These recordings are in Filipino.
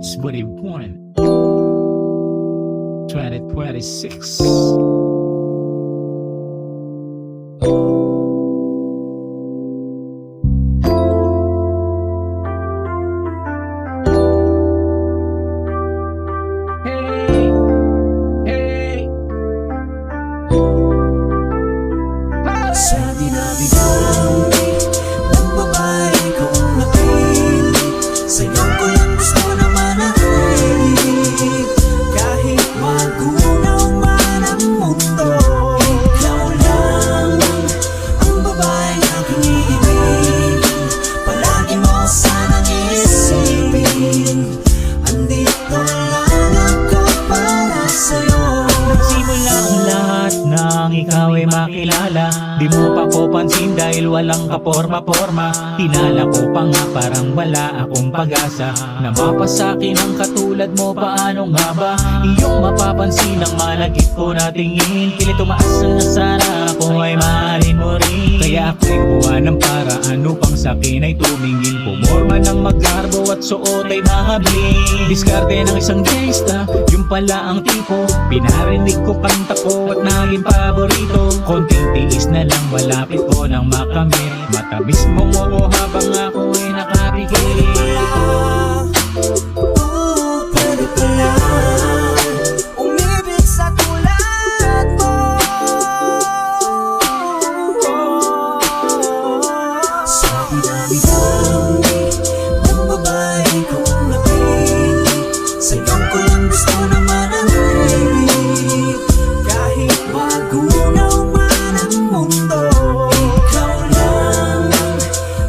It's what he wanted. 2026. Sa dinami-dami ng babae kong napili, sa'yo ko lang gusto na manatili. Kahit magunaw man ang mundo, ikaw lang ang babaeng aking iibigin. Palagi mo sanang isipin, andito lang ako para sa'yo. Nagsimula ang lahat nang ikaw ay makilala. Di mo pa ko pansin dahil walang kaporma-porma. Hinala ko pa nga parang wala akong pag-asa na mapasakin ang katulad mo. Paano nga ba iyong mapapansin ang malagit ko na tingin? Pilit tumaas na sana ako ay mahalin mo rin. Kaya ako'y buha ng paraan upang sakin ay tumingin. Pumorma ng maggarbo at suot ay mga bling. Diskarte ng isang gangsta, yung pala ang tipo. Pinarinig ko kanta ko at naging paborito. Konting tiis na lang malapit ko nang makamit. Matamis mong oo habang ako ay nakapikit. Pwede pala umibig sa tulad mo. Sa dinami-dami ng babae kong napili, sa'yo ko lang gusto na manatili. Kahit magunaw man ang mundo, ikaw lang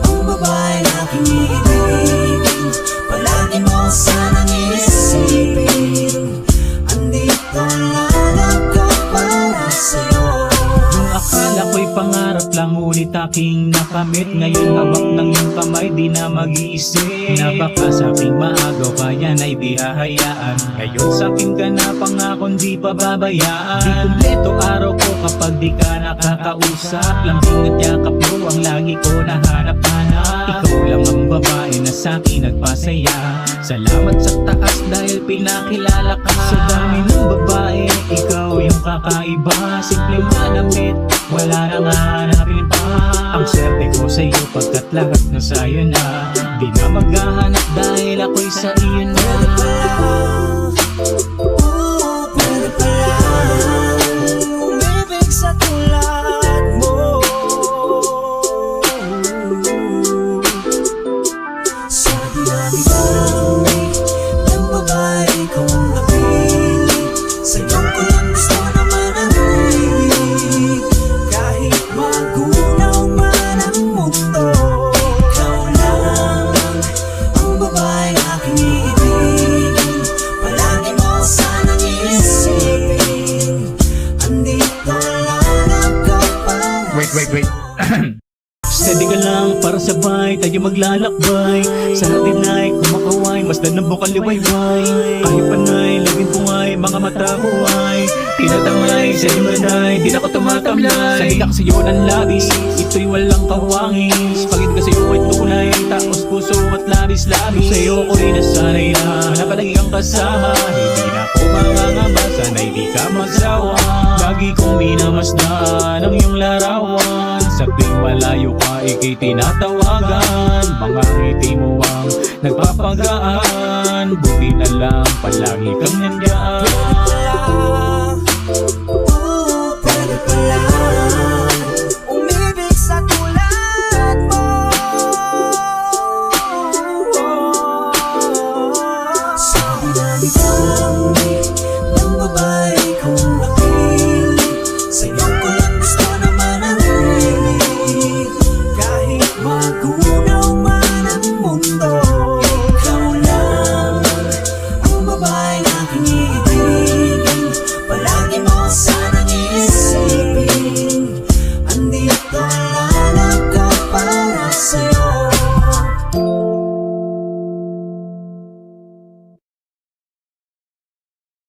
ang babae aking iibigin. Palagi mo sanang isipin, andito lang ako para sa'yo. Yung akala ko'y pangarap lang ngunit aking nakamit. Ngayon hawak ng iyong kamay di na mag-iisip na baka sa'king maagaw kaya na di hahayaan. Ngayon sa'kin ka na pangakong di pa babayaan. Di kumpleto araw ko kapag di ka nakakausap. Lambing at yakap mo ang lagi ko nahanap-hanap. Ikaw lang ang babae na sa'kin nagpasaya. Salamat sa taas dahil pinakilala ka. Sa dami ng babae, ikaw yung kakaiba. Simpleng manamit, wala nang hahanapin pa. Ang swerte ko sa'yo pagkat lahat na sa'yo na. Di na maghahanap dahil ako'y sa iyo na. Pwede pala umibig sa tulad mo. Sa dinami-dami ng babae kong napili, sa'yo ko lang gusto na manatili. Kahit magunaw man ang mundo, ikaw lang ang babae aking iibigin. Palagi mo sanang isipin, andito lang ako para Wait. Steady ka lang para sabay tayo maglalakbay. Sa atin ay kumakaway, masdan ng bukal liwayway. Kahit panay, laging pungay, mga mata ko ay tinatangay sa imanay, di na ko tumatamlay. Salita ka sa'yo ng labis, ito'y walang kawangis. Pagit ka sa'yo ay tunay, taos puso at labis-labis. Sa'yo ko'y nasanay na palagi kang kasama. Hindi na ako mangangamba, sana'y di ka magsawa. Lagi kong minamasdan ang iyong larawan. Sa tuwing malayo ka, ika'y tinatawagan. Mga ngiti mo ang nagpapagaan. Buti na lang palagi kang nandiyan.